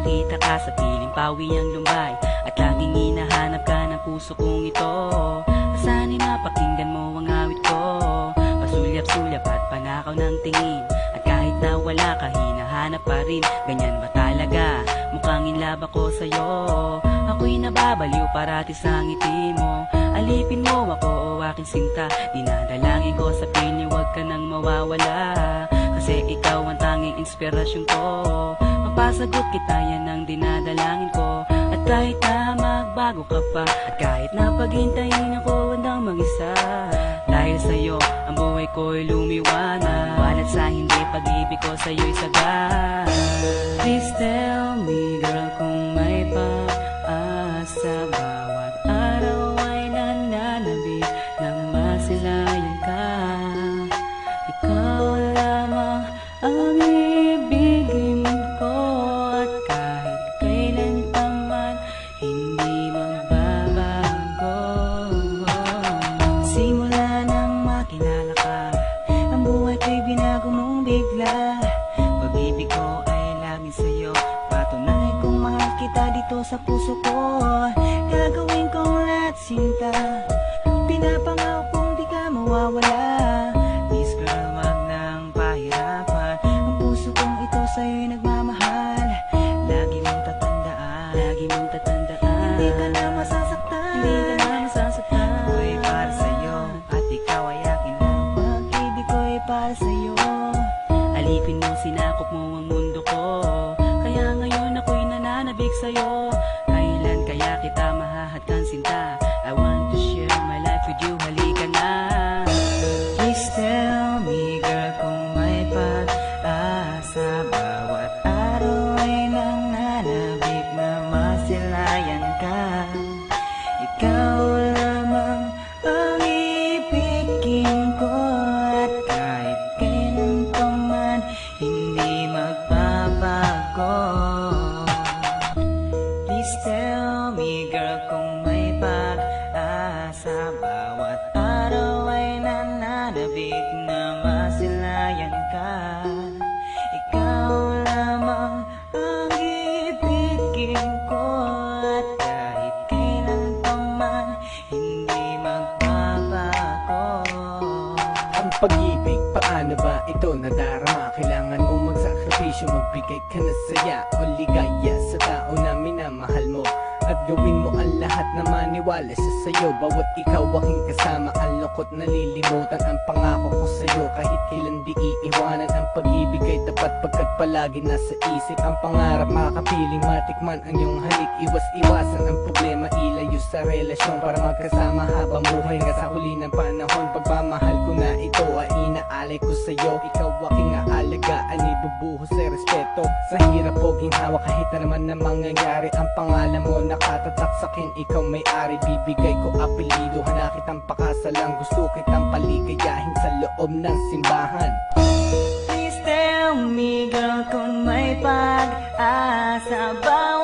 makita ka sa piling pawi ang lumbay, at laging hinahanap ka ng puso kong ito. Asana'y mapakinggan mo ang awit ko, pasulyap-sulyap at panakaw ng tingin. At kahit na wala ka, hinahanap pa rin. Ganyan ba talaga? Mukhang in love ako sa'yo. Ako'y nababaliw parati sa ngiti mo. Alipin mo ako o aking sinta, dinadalangin ko sa piling huwag ka nang mawawala. Kasi ikaw ang tanging inspirasyon ko, mapasagot kita yan ang dinadalangin ko. At kahit na magbago ka pa, at kahit na paghintayin ako handang mag-isa, dahil sa'yo ang buhay ko'y lumiwanag. Walat sa hindi, pag-ibig ko sa'yo'y sagad. Please tell me girl kung may pag-asa, bawat araw ay nananabik na masilayan ka. Ikaw lamang ang ibigin ko, at kahit kailan pa man hindi magbabago. Simula nang makilala ka, ang buhay ko'y binago mong bigla. Pag-ibig ko ay laging sa'yo, patunay kung mahal kita dito sa puso ko. Gagawin kong lahat sinta, pinapangako kong di ka mawawala. Please girl, wag nang pahirapan, ang puso kong ito sa'yo'y nagmamahal. Lagi mong tatandaan, lagi mong tatandaan, hindi ka na masasaktan, hindi ka na masasaktan. Ako'y para sa'yo, at ikaw ay akin. Pag-ibig ko'y para sa'yo, alipin mo, sinakop mo ang mundo ko. Kaya ngayon ako'y nananabik sa'yo. Kailan kaya kita mahahadkan sinta? I want to share my life with you, halika na. Please tell me girl kung may pag-asa, bawat araw ay nananabik na masilayan ka. Ikaw lamang ang ibigin ko, at kahit kailan pa man hindi magbabago. Please tell me girl kung may pag-asa, bawat araw ay nananabik na masilayan ka. Ikaw lamang ang ibigin ko, at kahit kailan pa man hindi magbabago. Ang pag-ibig, paano ba ito nadarama? Kailangan mo magsakripisyo, magbigay ka na saya o ligaya sa tao na minamahal mo, at gawin mo ang lahat na maniwala sa sayo. Bawat ikaw aking kasama, ang lungkot nalilimutan, ang pangako ko sa'yo kahit kailan di iiwanan. Ang pag-ibig ay tapat pagkat palagi nasa isip, ang pangarap makapiling matikman ang iyong halik. Iwas-iwasan ang problema, ilayo sa relasyon para magkasama habang buhay. Nga sa huli ng panahon, pagmamahal ko na ito ay inaalay ko sa'yo. Ikaw aking aalagaan, ibubuhos sa respeto. Sa hirap o ginhawa kahit na naman na mangyayari, ang pangalan mo nakatatak sa'kin, ikaw may-ari. Bibigay ko apelido, hana kitang pakasalang, gusto kitang paligayahin sa loob ng simbahan. Please tell me girl kung may pag-asa, bawat